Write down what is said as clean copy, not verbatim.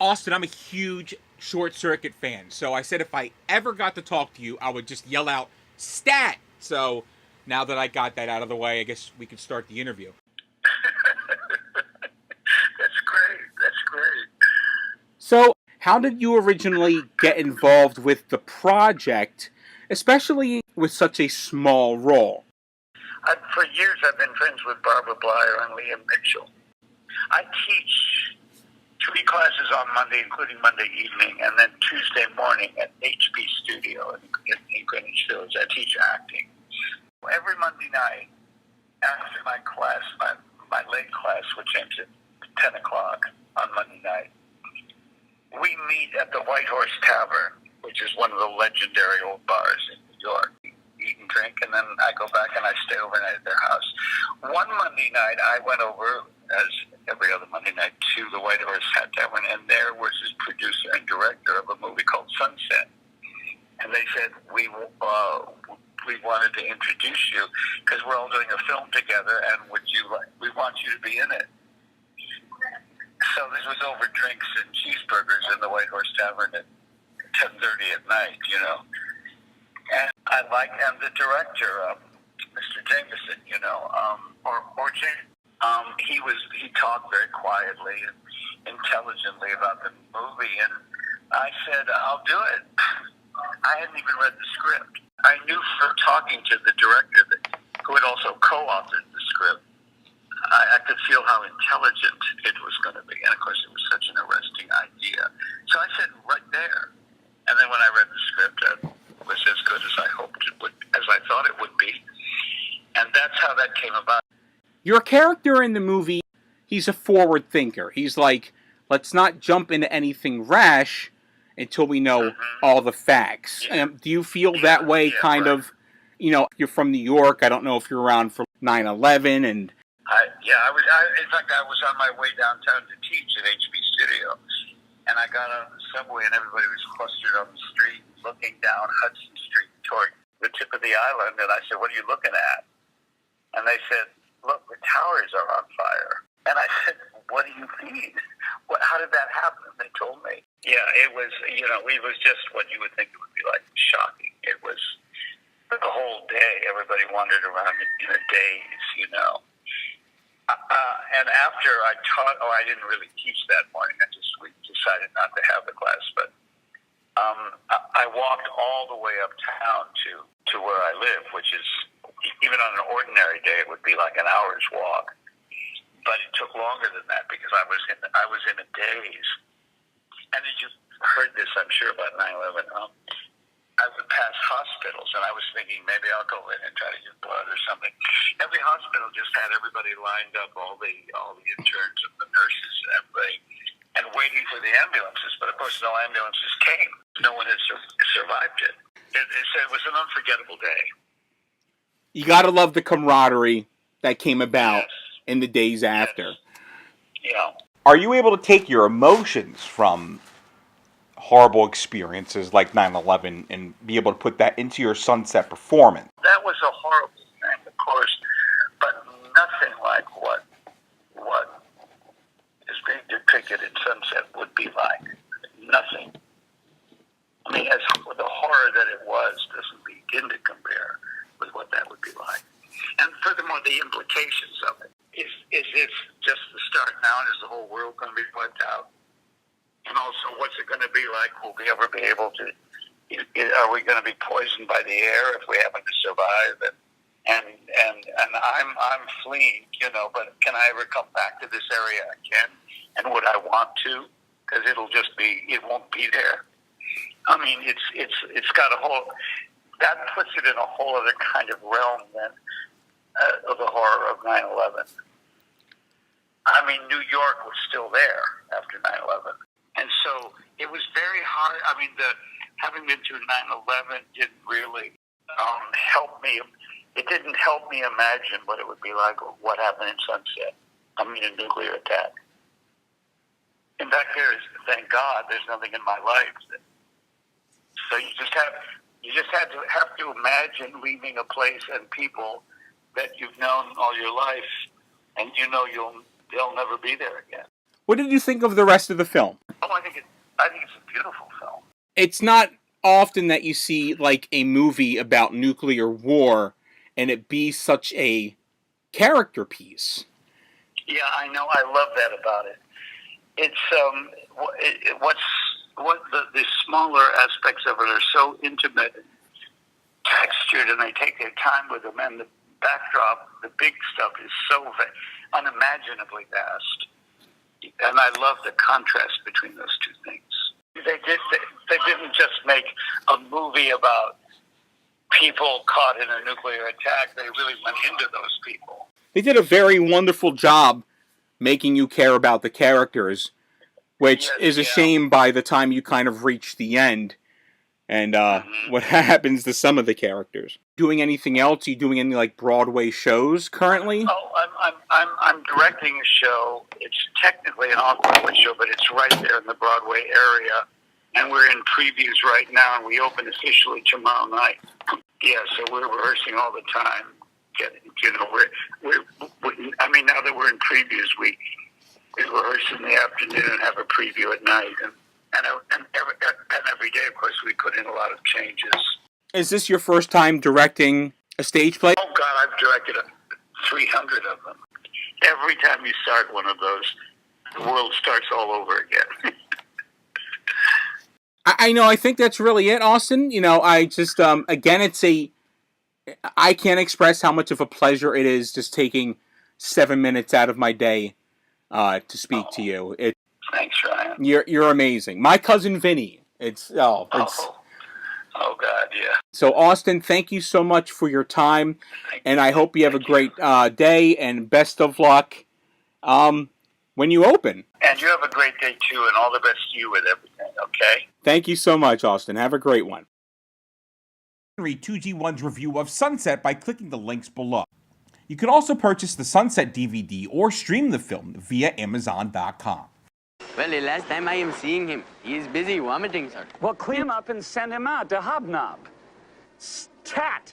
Austin, I'm a huge Short Circuit fan, so I said if I ever got to talk to you, I would just yell out, "Stat!" So now that I got that out of the way, I guess we could start the interview. That's great. That's great. So, how did you originally get involved with the project, especially with such a small role? For years, I've been friends with Barbara Blyer and Liam Mitchell. I teach 3 classes on Monday, including Monday evening, and then Tuesday morning at HB Studio in Greenwich Village. I teach acting. Every Monday night, after my class, my late class, which ends at 10 o'clock on Monday night, we meet at the White Horse Tavern, which is one of the legendary old bars in New York. Eat and drink, and then I go back and I stay overnight at their house. One Monday night, I went over, as every other Monday night, to the White Horse Tavern, and there was his producer and director of a movie called Sunset. And they said, we wanted to introduce you because we're all doing a film together, and we want you to be in it. So this was over drinks and cheeseburgers in the White Horse Tavern at 10:30 at night, you know. And I like him, the director, Mr. Jameson, you know, or James. He talked very quietly and intelligently about the movie, and I said, I'll do it. I hadn't even read the script. I knew from talking to the director who had also co-authored the script, I could feel how intelligent it was going to be. And, of course, it was such an arresting idea. So I said, right there. And then when I read the script, it was as good as I hoped it would, as I thought it would be. And that's how that came about. Your character in the movie, he's a forward thinker. He's like, let's not jump into anything rash until we know all the facts. Yeah. Do you feel that way kind right. of, you know, you're from New York. I don't know if you're around for 9/11 and... in fact, I was on my way downtown to teach at HB Studio, and I got on the subway, and everybody was clustered on the street, looking down Hudson Street toward the tip of the island, and I said, what are you looking at? And they said, look, the towers are on fire. And I said, what do you mean? How did that happen? And they told me. Yeah, it was, you know, it was just what you would think it would be like, shocking. It was the whole day, everybody wandered around in a daze, you know. And after I taught, I didn't really teach that morning. We decided not to have the class. But I walked all the way uptown to where I live, which is, even on an ordinary day, it would be like an hour's walk. But it took longer than that because I was in a daze. And as you heard this, I'm sure, about 9/11, I would pass hospitals, and I was thinking maybe I'll go in and try to get blood or something. Every hospital just had everybody lined up, all the interns and the nurses and everybody, and waiting for the ambulances. But of course, no ambulances came. No one had survived it. It was an unforgettable day. You gotta love the camaraderie that came about in the days after. Yes. Yeah. Are you able to take your emotions from horrible experiences like 9/11 and be able to put that into your Sunset performance? That was a horrible thing, of course, but nothing like what is being depicted in Sunset would be like. Nothing. I mean, as the horror that it was doesn't begin to compare with what that would be like. And furthermore, the implications of it. Is it just the start now, and is the whole world going to be wiped out? And also, what's it going to be like? Will we ever be able to? Are we going to be poisoned by the air if we happen to survive? And I'm fleeing, you know. But can I ever come back to this area again? And would I want to? Because it won't be there. I mean, it's got a whole. That puts it in a whole other kind of realm than of the horror of 9/11. I mean, New York was still there after 9/11. And so it was very hard. I mean, having been through 9/11 didn't really help me. It didn't help me imagine what it would be like, or what happened in Sunset. I mean, a nuclear attack. In fact, thank God, there's nothing in my life. So you just have to imagine leaving a place and people that you've known all your life, and you know they'll never be there again. What did you think of the rest of the film? Oh, I think it's a beautiful film. It's not often that you see like a movie about nuclear war and it be such a character piece. Yeah, I know. I love that about it. It's what the smaller aspects of it are so intimate, and textured, and they take their time with them. And the backdrop, the big stuff, is so unimaginably vast. And I love the contrast between those two things. They didn't just make a movie about people caught in a nuclear attack. They really went into those people. They did a very wonderful job making you care about the characters, which is a shame by the time you kind of reach the end and what happens to some of the characters. Doing anything else? Are you doing any like Broadway shows currently? Oh, I'm directing a show. It's technically an off-Broadway show, but it's right there in the Broadway area, and we're in previews right now, and we open officially tomorrow night. Yeah, so we're rehearsing all the time. Now that we're in previews, we rehearse in the afternoon and have a preview at night, and every day, of course, we put in a lot of changes. Is this your first time directing a stage play? Oh God, I've directed 300 of them. Every time you start one of those, the world starts all over again. I know. I think that's really it, Austin. I just again, I can't express how much of a pleasure it is just taking 7 minutes out of my day to speak to you. Thanks, Ryan. You're amazing. My cousin Vinny. Oh God, yeah. So Austin, thank you so much for your time, and I hope you have a great day and best of luck when you open. And you have a great day too, and all the best to you with everything. Okay. Thank you so much, Austin. Have a great one. Read 2G1's review of Sunset by clicking the links below. You can also purchase the Sunset DVD or stream the film via Amazon.com. Well, the last time I am seeing him, he is busy vomiting, sir. Well, clean him up and send him out to Hobnob. Stat!